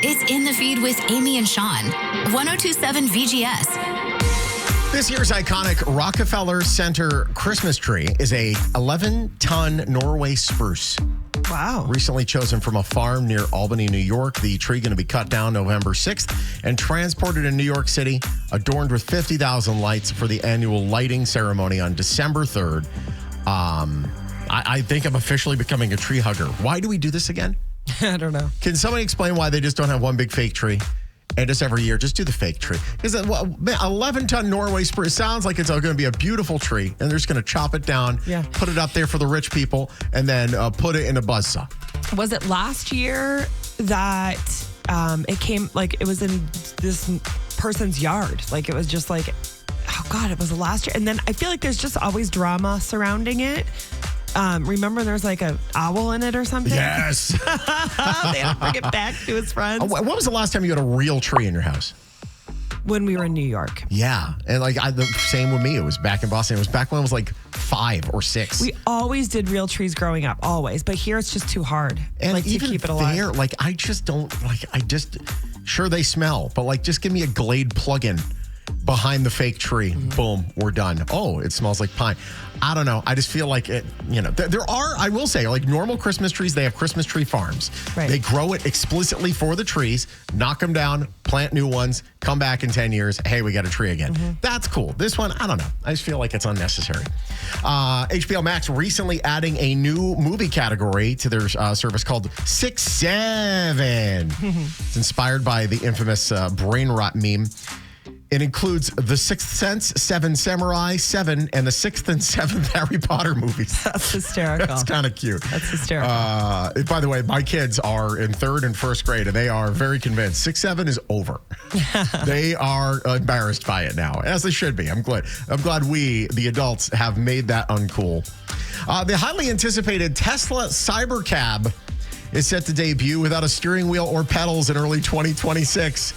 It's In the Feed with Aimee+Shawn. 102.7 VGS. This year's iconic Rockefeller Center Christmas tree is a 11-ton Norway spruce. Wow. Recently chosen from a farm near Albany, New York. The tree going to be cut down November 6th and transported to New York City, adorned with 50,000 lights for the annual lighting ceremony on December 3rd. I think I'm officially becoming a tree hugger. Why do we do this again? I don't know. Can somebody explain why they just don't have one big fake tree? And just every year, just do the fake tree. Because 11-ton Norway spruce sounds like it's going to be a beautiful tree. And they're just going to chop it down, put it up there for the rich people, and then put it in a buzzsaw. Was it last year that it came, like, it was in this person's yard? Like, it was just like, oh, God, it was last year. And then I feel like there's just always drama surrounding it. Remember there's like an owl in it or something? Yes. They had to bring it back to his friends. When was the last time you had a real tree in your house? When we were in New York. Yeah. And the same with me. It was back in Boston. It was back when I was like 5 or 6. We always did real trees growing up, always. But here it's just too hard and to keep it alive. There, I just don't, sure they smell, but just give me a Glade plug-in behind the fake tree. Mm-hmm. Boom, we're done. Oh, it smells like pine. I don't know. I just feel like it, there are, I will say, normal Christmas trees, they have Christmas tree farms. Right. They grow it explicitly for the trees, knock them down, plant new ones, come back in 10 years. Hey, we got a tree again. Mm-hmm. That's cool. This one, I don't know. I just feel like it's unnecessary. HBO Max recently adding a new movie category to their service called 6-7. It's inspired by the infamous brain rot meme. It includes The Sixth Sense, 7 Samurai, 7, and the 6th and 7th Harry Potter movies. That's hysterical. That's kind of cute. That's hysterical. By the way, my kids are in 3rd and 1st grade, and they are very convinced 6-7 is over. They are embarrassed by it now, as they should be. I'm glad we, the adults, have made that uncool. The highly anticipated Tesla Cybercab is set to debut without a steering wheel or pedals in early 2026.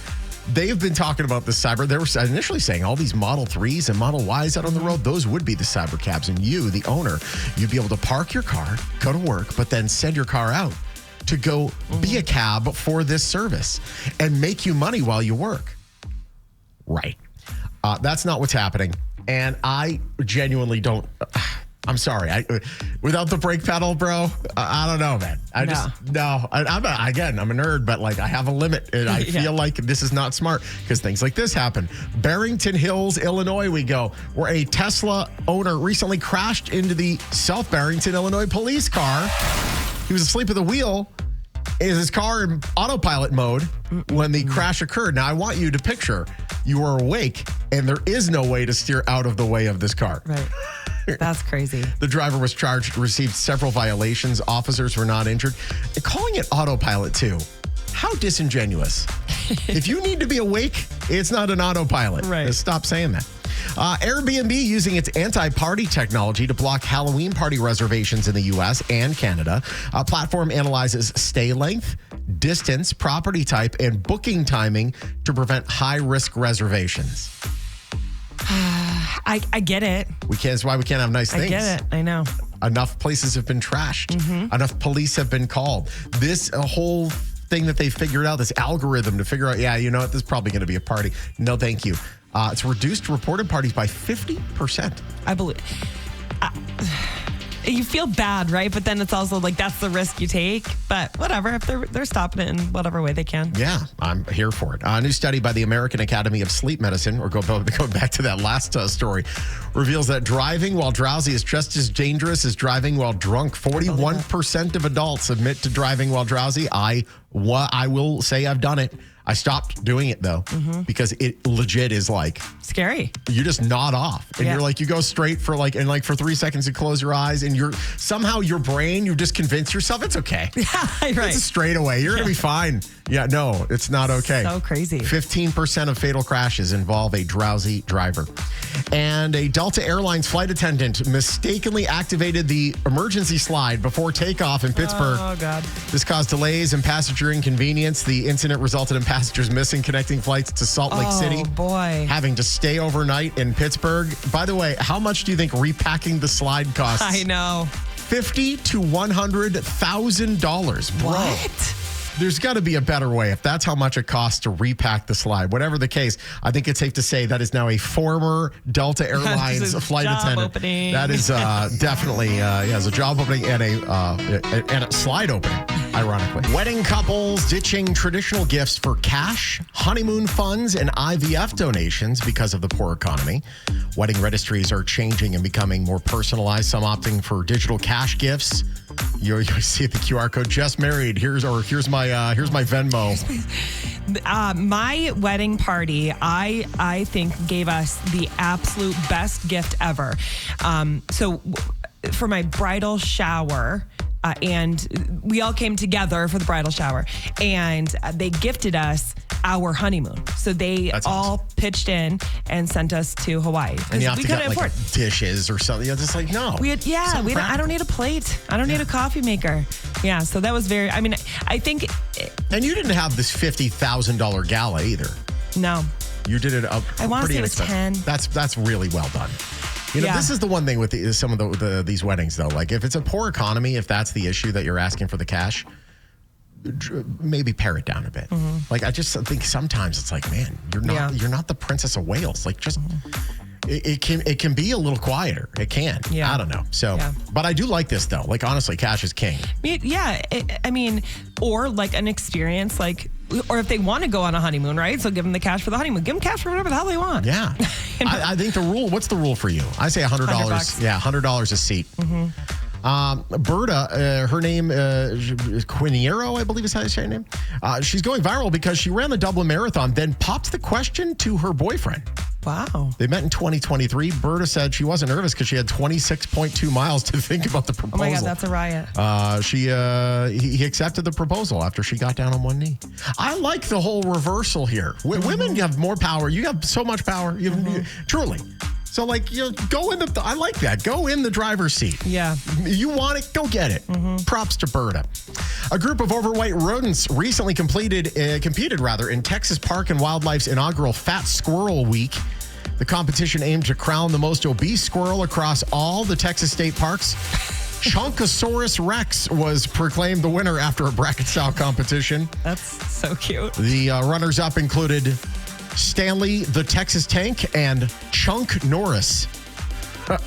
They've been talking about the Cyber. They were initially saying all these Model 3s and Model Ys out on the road, those would be the Cybercabs. And you, the owner, you'd be able to park your car, go to work, but then send your car out to go be a cab for this service and make you money while you work. Right. That's not what's happening. And I genuinely don't... I'm sorry. Without the brake pedal, bro, I don't know, man. I'm a nerd, but I have a limit, and I feel like this is not smart because things like this happen. Barrington Hills, Illinois, we go, where a Tesla owner recently crashed into the South Barrington, Illinois police car. He was asleep at the wheel. Is his car in autopilot mode when the crash occurred? Now, I want you to picture you are awake, and there is no way to steer out of the way of this car. Right. That's crazy. The driver was charged, received several violations. Officers were not injured. Calling it autopilot, too. How disingenuous. If you need to be awake, it's not an autopilot. Right. Just stop saying that. Airbnb using its anti-party technology to block Halloween party reservations in the U.S. and Canada. A platform analyzes stay length, distance, property type, and booking timing to prevent high-risk reservations. I get it. That's why we can't have nice things. I get it. I know. Enough places have been trashed. Mm-hmm. Enough police have been called. This whole thing that they figured out, this algorithm to figure out, this is probably going to be a party. No, thank you. It's reduced reported parties by 50%. I believe. You feel bad, right? But then it's also that's the risk you take. But whatever, if they're stopping it in whatever way they can. Yeah, I'm here for it. A new study by the American Academy of Sleep Medicine, or going back to that last story, reveals that driving while drowsy is just as dangerous as driving while drunk. 41% of adults admit to driving while drowsy. I will say I've done it. I stopped doing it, though, because it legit is scary. You just nod off and you're you go straight for for 3 seconds you close your eyes and you're somehow your brain, you just convince yourself it's okay. Yeah, right. It's a straightaway. You're going to be fine. Yeah, no, it's not okay. So crazy. 15% of fatal crashes involve a drowsy driver. And a Delta Airlines flight attendant mistakenly activated the emergency slide before takeoff in Pittsburgh. Oh, God. This caused delays and passenger inconvenience. The incident resulted in passengers missing connecting flights to Salt Lake City. Oh, boy. Having to stay overnight in Pittsburgh. By the way, how much do you think repacking the slide costs? I know. $50,000 to $100,000, bro. What? There's got to be a better way. If that's how much it costs to repack the slide, whatever the case, I think it's safe to say that is now a former Delta Airlines flight attendant. Opening. That is definitely has a job opening and a slide opening, ironically. Wedding couples ditching traditional gifts for cash, honeymoon funds, and IVF donations because of the poor economy. Wedding registries are changing and becoming more personalized. Some opting for digital cash gifts. You see the QR code. Just married. Here's my Venmo. My wedding party, I think, gave us the absolute best gift ever. So for my bridal shower, and we all came together for the bridal shower, and they gifted us our honeymoon. So they all pitched in and sent us to Hawaii. And you have we to couldn't get afford dishes or something. You're just like, no. I don't need a plate. I don't need a coffee maker. Yeah, so that was I think. And you didn't have this $50,000 gala either. No. You did it up. I want to say it was 10. That's really well done. This is the one thing with some of these weddings, though. Like, if it's a poor economy, if that's the issue that you're asking for the cash, maybe pare it down a bit. Mm-hmm. Like, I just think sometimes it's like, man, you're not the Princess of Wales. Like, just it can be a little quieter. It can. Yeah. I don't know. So, but I do like this though. Like, honestly, cash is king. Yeah. Or like an experience, like. Or if they want to go on a honeymoon, right? So give them the cash for the honeymoon. Give them cash for whatever the hell they want. Yeah. I think the rule, what's the rule for you? I say $100. Yeah, $100 a seat. Mm-hmm. Berta, her name is Quiniero, I believe is how you say her name. She's going viral because she ran the Dublin Marathon, then popped the question to her boyfriend. Wow. They met in 2023. Berta said she wasn't nervous because she had 26.2 miles to think about the proposal. Oh my God, that's a riot. He accepted the proposal after she got down on one knee. I like the whole reversal here. Women have more power. You have so much power. Truly. So, like, go in I like that. Go in the driver's seat. Yeah. You want it, go get it. Mm-hmm. Props to Berta. A group of overweight rodents recently competed in Texas Park and Wildlife's inaugural Fat Squirrel Week. The competition aimed to crown the most obese squirrel across all the Texas state parks. Chunkosaurus Rex was proclaimed the winner after a bracket-style competition. That's so cute. The runners-up included Stanley the Texas Tank and Chunk Norris.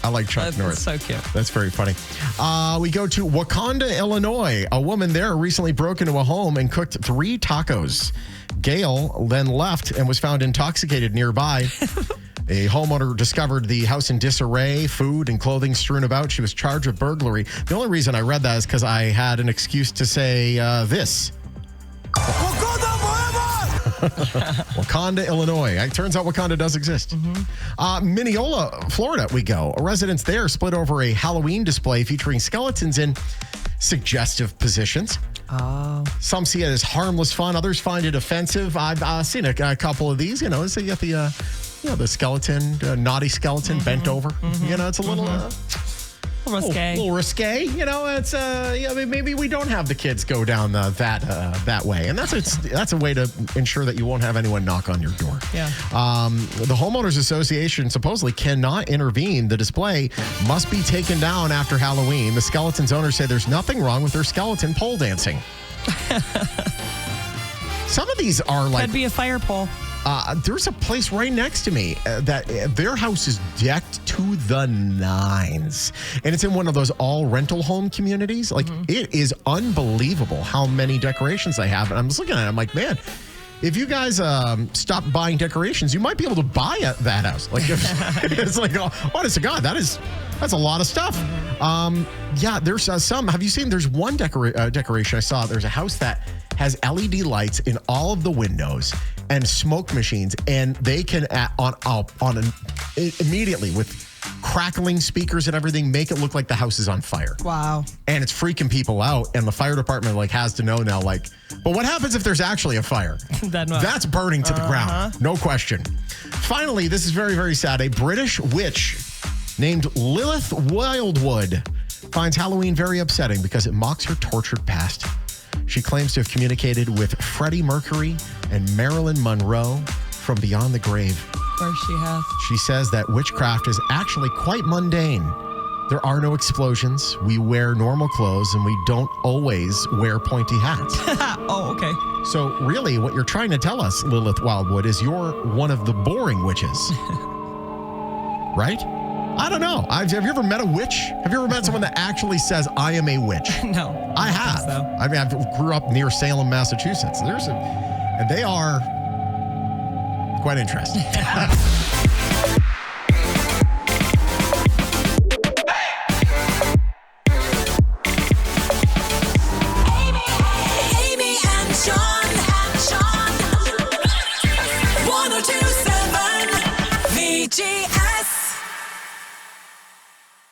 I like Chunk Norris. That's so cute. That's very funny. We go to Wakanda, Illinois. A woman there recently broke into a home and cooked 3 tacos. Gail then left and was found intoxicated nearby. A homeowner discovered the house in disarray, food and clothing strewn about. She was charged with burglary. The only reason I read that is because I had an excuse to say this. Wakanda, Illinois. It turns out Wakanda does exist. Mm-hmm. Mineola, Florida, we go. Residents there split over a Halloween display featuring skeletons in suggestive positions. Oh. Some see it as harmless fun. Others find it offensive. I've seen a couple of these. So you get the skeleton, naughty skeleton bent over. Mm-hmm. It's a little... risque. A little risque, it's maybe we don't have the kids go down that way, and that's a way to ensure that you won't have anyone knock on your door. Yeah. The homeowners association supposedly cannot intervene. The display must be taken down after Halloween. The skeleton's owners say there's nothing wrong with their skeleton pole dancing. Some of these are like could be a fire pole. There's a place right next to me that their house is decked to the nines. And it's in one of those all rental home communities. Like, it is unbelievable how many decorations they have. And I'm just looking at it. I'm like, man, if you guys stop buying decorations, you might be able to buy that house. Like, it's like, honest to God, that's a lot of stuff. There's some. Have you seen? There's one decoration I saw. There's a house that has LED lights in all of the windows and smoke machines, and they can immediately with crackling speakers and everything make it look like the house is on fire. Wow. And it's freaking people out, and the fire department has to know now, but what happens if there's actually a fire? That's burning to the ground. No question. Finally, this is very, very sad. A British witch named Lilith Wildwood finds Halloween very upsetting because it mocks her tortured past. She claims to have communicated with Freddie Mercury and Marilyn Monroe from beyond the grave. Or she has. She says that witchcraft is actually quite mundane. There are no explosions. We wear normal clothes and we don't always wear pointy hats. Oh, okay. So really what you're trying to tell us, Lilith Wildwood, is you're one of the boring witches. Right? I don't know. Have you ever met a witch? Have you ever met someone that actually says, I am a witch? No. I have. So. I mean, I grew up near Salem, Massachusetts. And they are quite interesting.